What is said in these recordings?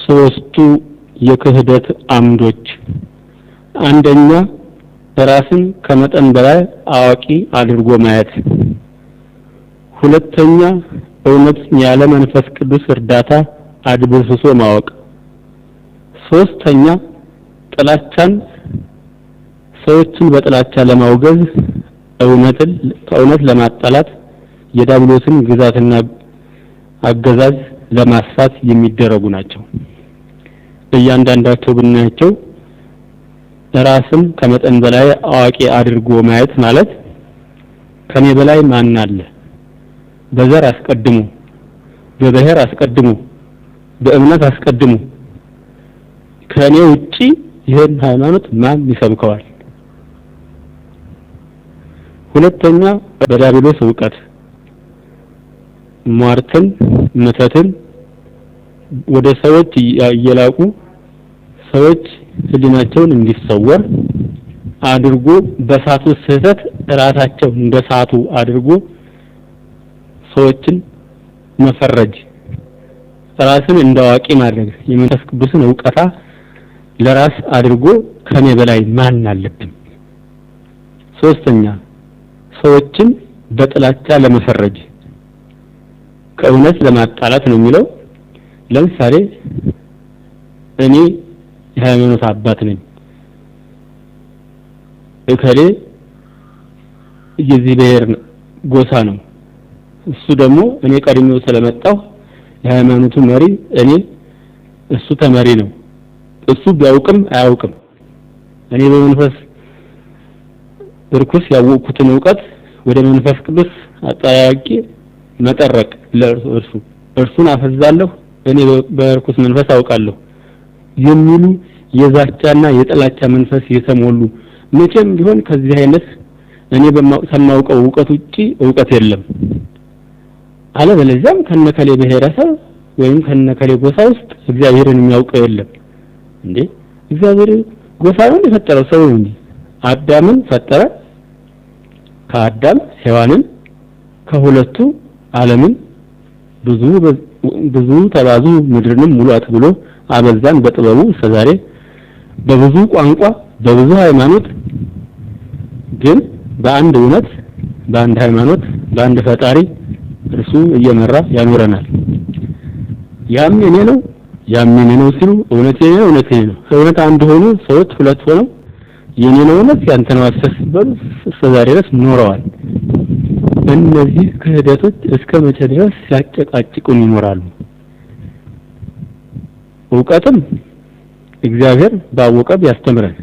ሶስቱ የክህደት አምዶች አንደኛ ራስን ከመጠን በላይ አዋቂ አድርጎ ማየት ሁለተኛ እውነት ያለ መንፈስ ቅዱስ እርዳታ አድብስሶ ማወቅ ሶስተኛ ጥላቻን ሰዎችን በጥላቻ ለማውገዝ እውነት ለማጣላት የዳብሎስን ግዛትና አገዛዝ ለማስፋት የሚደረጉ ናቸው እያንዳንዳቸው ብናያቸው ራስን ከመጠን በላይ አዋቂ አድርጎ ማየት ማለት ከኔ በላይ ማን አለ በዘር አስቀድሙ በብሔር አስቀድሙ በእምነት አስቀድሙ ከኔ ውጪ ይሄን ሃይማኖት ማን ይሰብከዋል ሁለተኛ በዳብሎስ ዕውቀት ሟርትን መተትን ወደ ሰዎች እየላቁ ሰዎች ህሊናቸውን እንዲሰወር አድርጎ በሳቱ ስህተት ራሳቸው እንደሳቱ አድርጎ ሰዎችን መፈረጅ ራስን እንዳዋቂ ማድረግ የመንፈስ ቅዱስን ዕውቀታ ለራስ አድርጎ ከኔ በላይ ማን አለብኝ ሶስተኛ ሰዎችን በጥላቻ ለመፈረጅ ከእውነት ለማጣላት ነው የሚለው ለምሳሌ እኔ የሃይማኖት አባት ነኝ እከሌ የዚህ ብሔር ጎሳ ነው እሱ ደግሞ እኔ ቀድሜው ስለመጣው የሃይማኖቱ መሪ እኔ እሱ ተመሪ ነው እሱ ቢያውቅም አያውቅም እኔ በመንፈስ እርኩስ ያወቁትን ዕውቀት ወደ መንፈስ ቅዱስ አጣያቂ መጠረቅ እርሱን አፈዛለሁ እኔ በርኩስ መንፈስ አውቃለሁ የሚሉ የዛቻና የጥላቻ መንፈስ የተሞሉ መቼም ቢሆን ከዚህ አይነት እኔ በማውቀው ዕውቀት ውጪ ዕውቀት የለም አለበለዚያም ከነከሌ ብሔረሰብ ወይም ከነከሌ ጎሳ ውስጥ እግዚአብሔርን የሚያውቀው የለም እንዴ እግዚአብሔር ጎሳውን የፈጠረው ሰው እንጂ አዳምን ፈጠረ ከአዳም ሔዋንን ከሁለቱ ዓለምን ብዙ ተባዙ ምድርንም ሙሉአት ብሎ አበዛን በጥበቡ እስከዛሬ በብዙ ቋንቋ በብዙ ሃይማኖት ግን በአንድ እውነት በአንድ ሃይማኖት በአንድ ፈጣሪ እርሱ እየመራ ያኖረናል ያም የኔ ነው ሲሉ እውነት ነው እውነት አንድ ሆኑ ሰዎች ሁለት ሆነው የኔ ነው እውነት ያንተ ነው አሰስበሉ እስከዛሬ ድረስ ኖረዋል እነዚህ ክህደቶች እስከ መቼ ድረስ ሲያጨቃጭቁን ይኖራሉ ዕውቀትም እግዚአብሔር ባወቀ ያስተምረን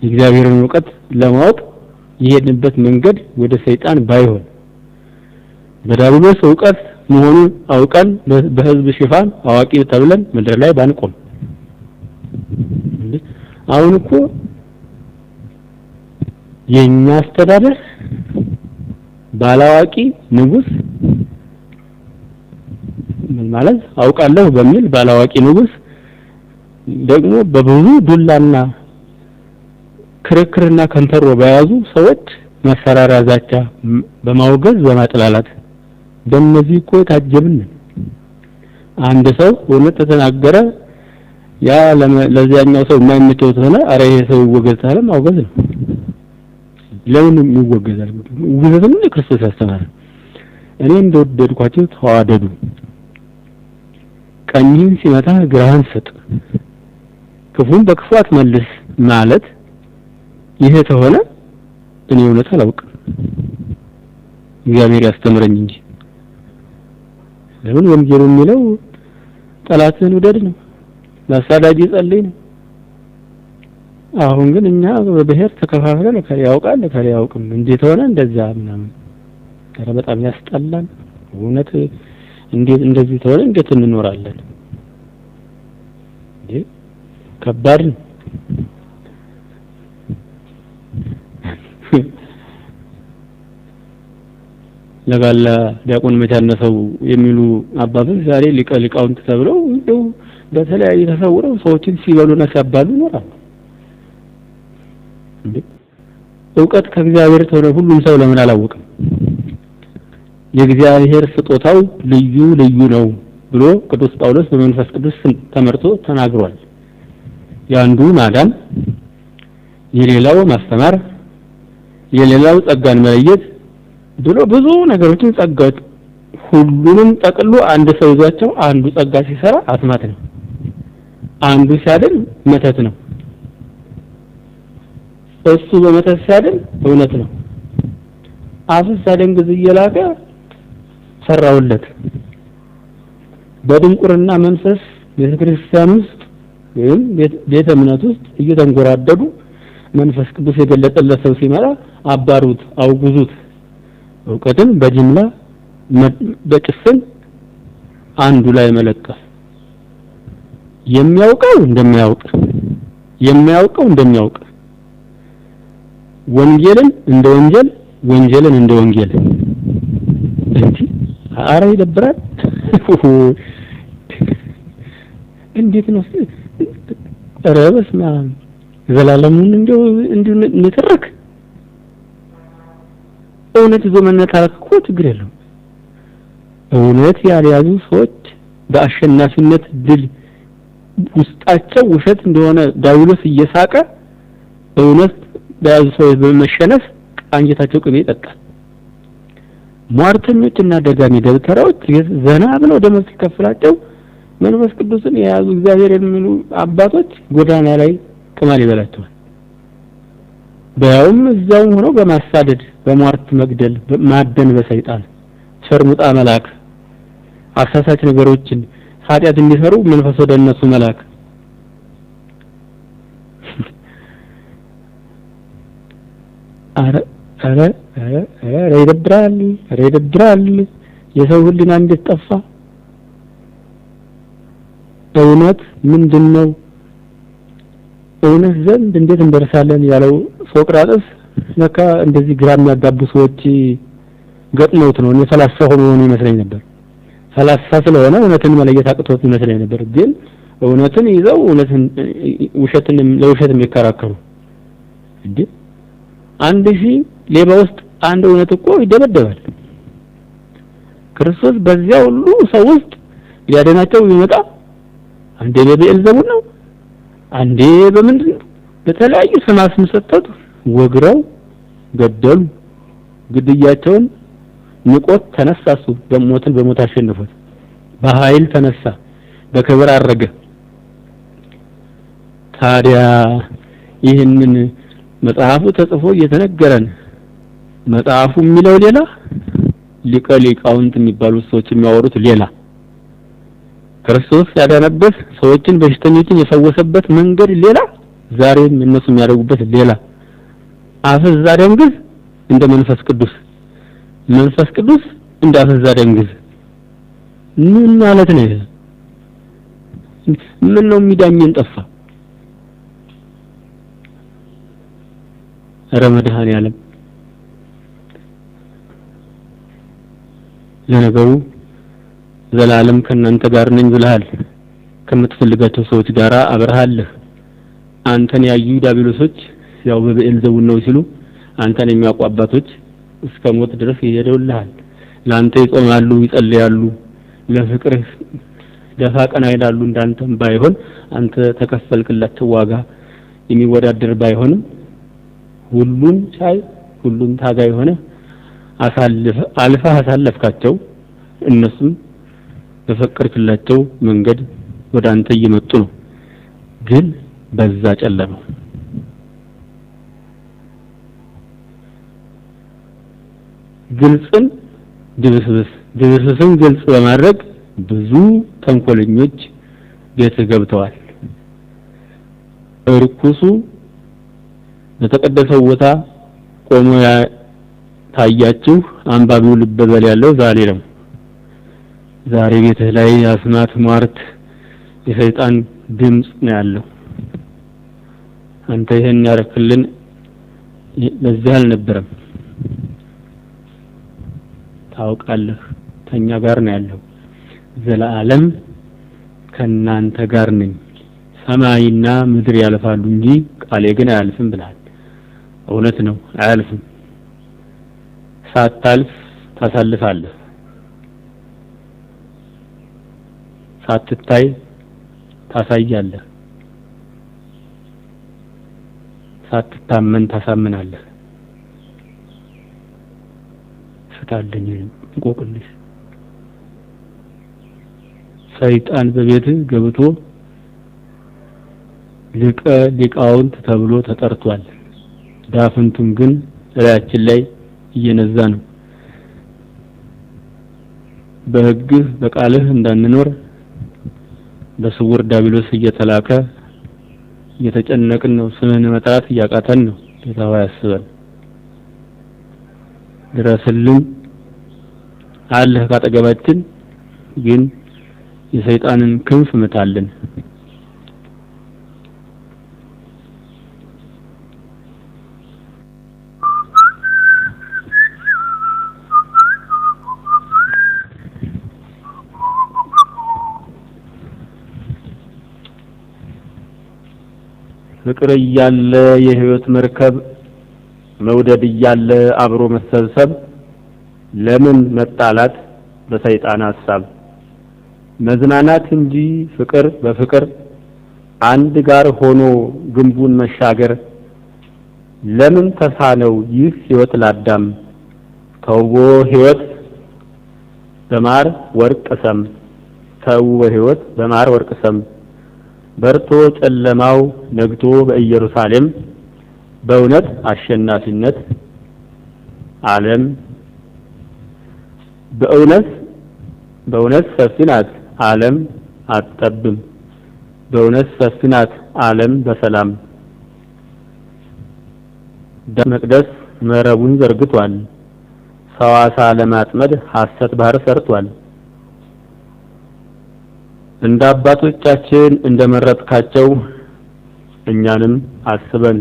የእግዚአብሔርን ዕውቀት ለማወቅ የሄድንበት መንገድ ወደ ሰይጣን ባይሆን በዳብሎስ ዕውቀት መሆኑን አውቀን በህዝብ ሽፋን አዋቂ ተብለን ምድር ላይ ባንቆም አሁን እኮ የኛ አስተዳደር ባላዋቂ ንጉስ ምን ማለት አውቃለሁ በሚል ባላዋቂ ንጉስ ደግሞ በብዙ ዱላና ክርክርና ከንፈሮ በያዙ ሰዎች መፈራሪያ ዛቻ በማውገዝ በማጥላላት በእነዚህ እኮ ታጀብን አንድ ሰው እውነት ተናገረ ያ ለዚያኛው ሰው የማይመቸው ሆነ አረ ይሄ ሰው ይወገዛል ማውገዝ ነው ለምን ይወገዛል ውግዘትን ክርስቶስ ያስተማረ እኔ እንደወደድኳችሁ ተዋደዱ ቀኝህን ሲመታ ግራህን ስጥ ክፉን በክፉ አትመልስ ማለት ይሄ ተሆነ እኔ እውነት አላውቅም እግዚአብሔር ያስተምረኝ እንጂ ለምን ወንጌሉ የሚለው ጠላትን ውደድ ነው ለሳዳጅ ጸልይ ነው አሁን ግን እኛ በብሔር ተከፋፍለን ከሌ ያውቃል ከሌ ያውቅም እንዴት ሆነ እንደዛ ምናምን ከረ በጣም ያስጠላል እውነት እንዴት እንደዚህ ተሆነ እንዴት እንኖራለን እንዴ ከባድ ነው ለጋላ ዲያቆን መቻነሰው የሚሉ አባቶች ዛሬ ሊቃውንት ተብለው እንደው በተለያየ ተሰውረው ሰዎችን ሲበሉና ሲያባሉ ይኖራሉ እንዴ ዕውቀት ከእግዚአብሔር ተወረ ሁሉም ሰው ለምን አላወቀም የእግዚአብሔር ስጦታው ልዩ ነው ብሎ ቅዱስ ጳውሎስ በመንፈስ ቅዱስ ተመርቶ ተናግሯል። ያንዱ ማዳን፣ የሌላው ማስተማር፣ የሌላው ጸጋን መለየት ብሎ ብዙ ነገሮችን ጸጋት ሁሉንም ጠቅሎ አንድ ሰው ይዟቸው አንዱ ጸጋ ሲሰራ አስማት ነው፣ አንዱ ሲያድን መተት ነው፣ እሱ በመተት ሲያድን እውነት ነው። አፍስ አደንግዝ እየላከ ሰራውለት። በድንቁርና መንፈስ ቤተክርስቲያን ውስጥ ወይም ቤተ እምነት ውስጥ እየተንጎራደዱ መንፈስ ቅዱስ የገለጠለት ሰው ሲመራ አባሩት፣ አውግዙት። እውቀትን በጅምላ በጭፍን አንዱ ላይ መለቀስ፣ የሚያውቀው እንደሚያውቅ የሚያውቀው እንደሚያውቅ፣ ወንጌልን እንደ ወንጌል ወንጌልን እንደ ወንጌል። እንዴ አረ ይደብራል። እንዴት ነው ረበስማ ዘላለሙን እንደው ንትርክ እውነት ይዞ መነታረክ እኮ ችግር የለውም። እውነት ያልያዙ ሰዎች በአሸናፊነት ድል ውስጣቸው ውሸት እንደሆነ ዳውሎስ እየሳቀ እውነት በያዙ ሰዎች በመሸነፍ አንጀታቸው ቅቤ ይጠጣል። ሟርተኞችና ደጋሚ ደብተራዎች ዘና ብለው ደመወዝ ሲከፍላቸው መንፈስ ቅዱስን የያዙ እግዚአብሔር የሚሉ አባቶች ጎዳና ላይ ቅማል ይበላቸዋል። በያውም እዛው ሆነው በማሳደድ በሟርት መግደል ማደን በሰይጣን ሸርሙጣ መላክ አሳሳች ነገሮችን ኃጢአት እንዲሰሩ መንፈስ ወደ እነሱ መላክ። አረ ይደብራል። የሰው ህሊና እንዴት ጠፋ? እውነት ምንድነው? እውነት ዘንድ እንዴት እንደርሳለን ያለው ሶቅራጥስ ለካ እንደዚህ ግራ የሚያጋቡ ሰዎች ገጥመውት ነው። እኔ ፈላስፋ ሆኖ ይመስለኝ ነበር። ፈላስፋ ስለሆነ እውነትን መለየት አቅቶት ይመስለኝ ነበር። ግን እውነትን ይዘው እውነትን ውሸትን ለውሸት የሚከራከሩ እንዴ! አንድ ሺህ ሌባ ውስጥ አንድ እውነት እኮ ይደበደባል። ክርስቶስ በዚያ ሁሉ ሰው ውስጥ ሊያደናቸው ይመጣ አንዴ በቤልዘቡል ነው፣ አንዴ በምንድን በተለያዩ ስም ሰጥተው ወግረው ገደሉ። ግድያቸውን ንቆት ተነሳሱ። በሞትን በሞት አሸንፎት በኃይል ተነሳ፣ በክብር አረገ። ታዲያ ይህንን መጽሐፉ ተጽፎ እየተነገረን መጽሐፉ የሚለው ሌላ፣ ሊቃውንት የሚባሉት ሰዎች የሚያወሩት ሌላ፣ ክርስቶስ ያዳነበት ሰዎችን በሽተኞችን የፈወሰበት መንገድ ሌላ፣ ዛሬም እነሱ የሚያደርጉበት ሌላ። አፈዛ ደንግዝ እንደ መንፈስ ቅዱስ፣ መንፈስ ቅዱስ እንደ አፈዛ ደንግዝ። ምን ማለት ነው? ምን ነው የሚዳኘን ጠፋ? ረመዳን ያለም ለነገሩ ዘላለም ከናንተ ጋር ነኝ ብለሃል። ከምትፈልጋቸው ሰዎች ጋር አብረሃለህ። አንተን ያዩ ዲያብሎሶች ያው በቤልዘቡል ነው ሲሉ አንተን የሚያውቁ አባቶች እስከ ሞት ድረስ ይሄዱልሃል። ላንተ ይጾማሉ፣ ይጸልያሉ፣ ለፍቅርህ ደፋ ቀና ይላሉ። እንዳንተም ባይሆን አንተ ተከፈልክላቸው ዋጋ የሚወዳደር ባይሆንም ሁሉን ቻይ ሁሉን ታጋይ ሆነ አሳለፍካቸው። እነሱም በፈቀድክላቸው መንገድ ወደ አንተ እየመጡ ነው። ግን በዛ ጨለማ ግልጽን ድብስብስን ግልጽ በማድረግ ብዙ ተንኮለኞች ቤት ገብተዋል። እርኩሱ በተቀደሰው ቦታ ቆሞ ታያችሁ አንባቢው ልብ በል ያለው ዛሬ ነው። ዛሬ ቤትህ ላይ አስማት፣ ሟርት፣ የሰይጣን ድምጽ ነው ያለው። አንተ ይሄን ያረክልን ለዚህ አልነበረም። ታውቃለህ ተኛ ጋር ነው ያለው። ዘላለም ከናንተ ጋር ነኝ፣ ሰማይና ምድር ያልፋሉ እንጂ ቃሌ ግን አያልፍም ብለሃል። እውነት ነው፣ አያልፍም። ሳታልፍ ታሳልፋለህ። ሳትታይ ታሳያለህ፣ ሳትታመን ታሳምናለህ። ፍታልኝ እንቆቅልሽ። ሰይጣን በቤትህ ገብቶ ሊቀ ሊቃውንት ተብሎ ተጠርቷል። ዳፍንቱን ግን ራያችን ላይ እየነዛ ነው። በሕግህ በቃልህ እንዳንኖር በስውር ዲያብሎስ እየተላከ እየተጨነቅን ነው። ስምህን መጥራት እያቃተን ነው። ጌታ ሆይ አስበን፣ ድረስልን። አለህ ካጠገባችን፣ ግን የሰይጣንን ክንፍ ምታልን። ፍቅር እያለ የህይወት መርከብ፣ መውደድ እያለ አብሮ መሰብሰብ፣ ለምን መጣላት በሰይጣን ሐሳብ? መዝናናት እንጂ ፍቅር በፍቅር አንድ ጋር ሆኖ ግንቡን መሻገር፣ ለምን ተሳነው ይህ ህይወት ላዳም? ተውቦ ህይወት በማር ወርቅ ሰም፣ ተውቦ ህይወት በማር ወርቅ ሰም፣ በርቶ ጨለማው ነግቶ በኢየሩሳሌም፣ በእውነት አሸናፊነት ዓለም በእውነት ሰፊ ናት ዓለም አትጠብም፣ በእውነት ሰፊ ናት ዓለም በሰላም። መቅደስ መረቡን ዘርግቷል፣ ሰው ዓሣ ለማጥመድ ሐሰት ባህር ሰርቷል። እንደ አባቶቻችን እንደመረጥካቸው እኛንም አስበን፣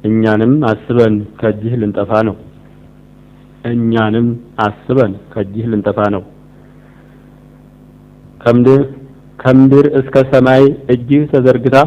እኛንም አስበን ከእጅህ ልንጠፋ ነው። እኛንም አስበን ከእጅህ ልንጠፋ ነው። ከምድር እስከ ሰማይ እጅህ ተዘርግታ፣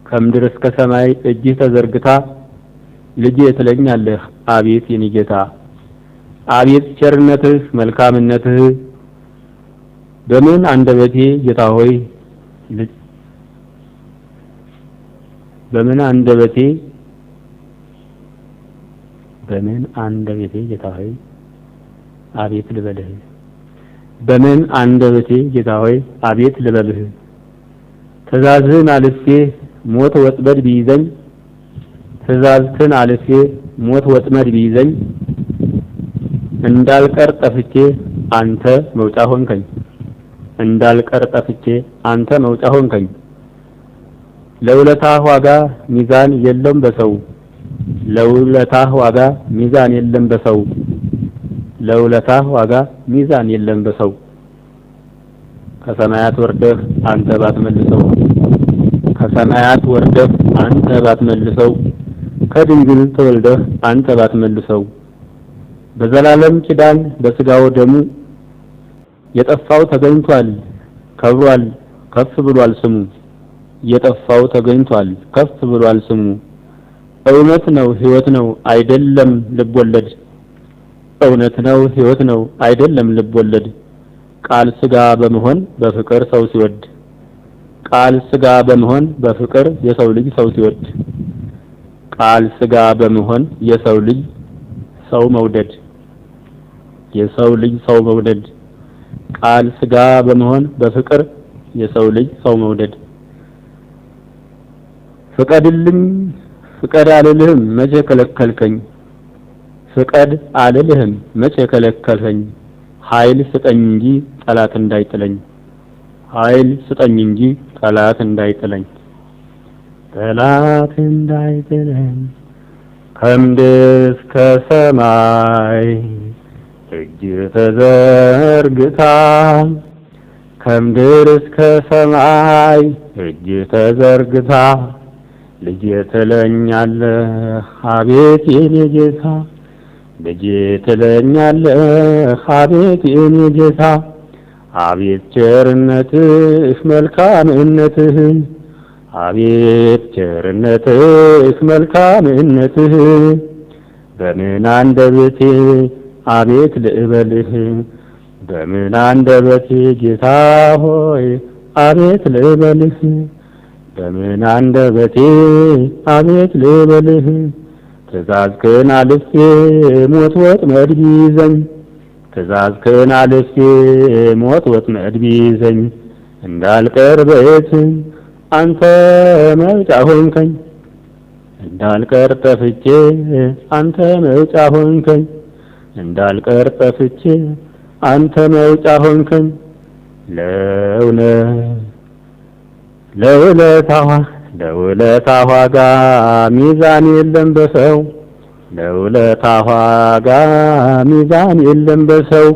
ከምድር እስከ ሰማይ እጅህ ተዘርግታ፣ ልጄ ትለኛለህ አቤት የኔ ጌታ። አቤት ቸርነትህ መልካምነትህ፣ በምን አንደበቴ ጌታ ሆይ በምን አንደበቴ ጌታ ሆይ አቤት ልበልህ? በምን አንደበቴ ጌታ ሆይ አቤት ልበልህ? ትእዛዝህን አልፌ ሞት ወጥመድ ቢይዘኝ፣ ትእዛዝህን አልፌ ሞት ወጥመድ ቢይዘኝ፣ እንዳልቀር ጠፍቼ አንተ መውጫ ሆንከኝ፣ እንዳልቀር ጠፍቼ አንተ መውጫ ሆንከኝ። ለውለታህ ዋጋ ሚዛን የለም በሰው፣ ለውለታህ ዋጋ ሚዛን የለም በሰው፣ ለውለታህ ዋጋ ሚዛን የለም በሰው። ከሰማያት ወርደህ አንተ ባትመልሰው፣ ከሰማያት ወርደህ አንተ ባትመልሰው፣ ከድንግል ተወልደህ አንተ ባትመልሰው፣ በዘላለም ኪዳን በስጋው ደሙ የጠፋው ተገኝቷል ከብሯል ከፍ ብሏል ስሙ፣ የጠፋው ተገኝቷል ከፍ ብሏል ስሙ። እውነት ነው ሕይወት ነው አይደለም ልቦለድ፣ እውነት ነው ሕይወት ነው አይደለም ልቦለድ። ቃል ስጋ በመሆን በፍቅር ሰው ሲወድ፣ ቃል ስጋ በመሆን በፍቅር የሰው ልጅ ሰው ሲወድ፣ ቃል ስጋ በመሆን የሰው ልጅ ሰው መውደድ፣ የሰው ልጅ ሰው መውደድ። ቃል ስጋ በመሆን በፍቅር የሰው ልጅ ሰው መውደድ። ፍቀድልኝ ፍቀድ አልልህም መቼ ከለከልከኝ፣ ፍቀድ አልልህም መቼ ከለከልከኝ። ኃይል ስጠኝ እንጂ ጠላት እንዳይጥለኝ፣ ኃይል ስጠኝ እንጂ ጠላት እንዳይጥለኝ፣ ጠላት እንዳይጥለኝ። ከምድር እስከ ሰማይ እጅ ተዘርግታ፣ ከምድር እስከ ሰማይ እጅ ተዘርግታ፣ ልጄ ትለኛለህ አቤት የኔ ጌታ፣ ልጄ ትለኛለህ አቤት የኔ ጌታ። አቤት ቸርነትህ መልካምነትህ፣ አቤት ቸርነትህ መልካምነትህ። በምን አንደበቴ አቤት ልበልህ በምን አንደበቴ ጌታ ሆይ አቤት ልበልህ በምን አንደበቴ አቤት ልበልህ ትእዛዝህን አልፌ ሞት ወጥመድ ቢይዘኝ ትእዛዝህን አልፌ ሞት ወጥመድ ቢይዘኝ እንዳልቀር በየት አንተ መውጫ ሆንከኝ እንዳልቀር ጠፍቼ አንተ መውጫ ሆንከኝ እንዳልቀር ጠፍቼ አንተ መውጫ ሆንከኝ ለውለታህ ዋጋ ሚዛን የለም በሰው ለውለታህ ዋጋ ሚዛን የለም በሰው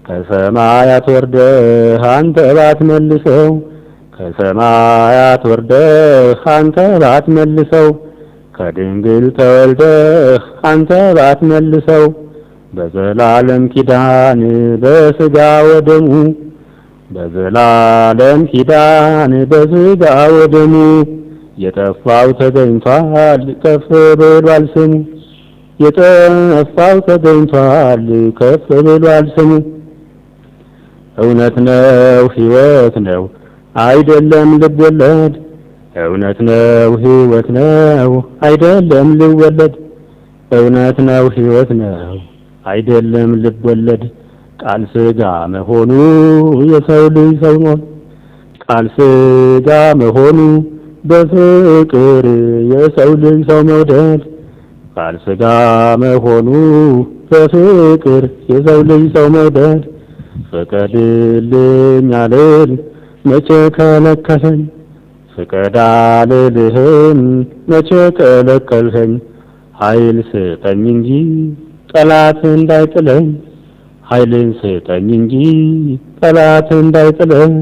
ከሰማያት ወርደህ አንተ ባትመልሰው ከሰማያት ወርደህ አንተ ባትመልሰው ከድንግል ተወልደህ አንተ ባትመልሰው በዘላለም ኪዳን በስጋ ወደሙ በዘላለም ኪዳን በስጋ ወደሙ የጠፋው ተገኝቷል ከፍ ብሏል ስሙ የጠፋው ተገኝቷል ከፍ ብሏል ስሙ እውነት ነው ሕይወት ነው አይደለም ልብ ወለድ እውነት ነው ሕይወት ነው አይደለም ልብ ወለድ እውነት ነው ሕይወት ነው አይደለም ልብ ወለድ ቃል ስጋ መሆኑ የሰው ልጅ ሰው ነው ቃል ስጋ መሆኑ በፍቅር የሰው ልጅ ሰው መውደድ ቃል ስጋ መሆኑ በፍቅር የሰው ልጅ ሰው መውደድ ፍቀድልኝ አልል መቼ ከለከለኝ ፍቀድ አልልህም መቼ ከለከልኸኝ ኃይል ስጠኝ እንጂ ጠላት እንዳይጥለኝ ኃይልን ስጠኝ እንጂ ጠላት እንዳይጥለኝ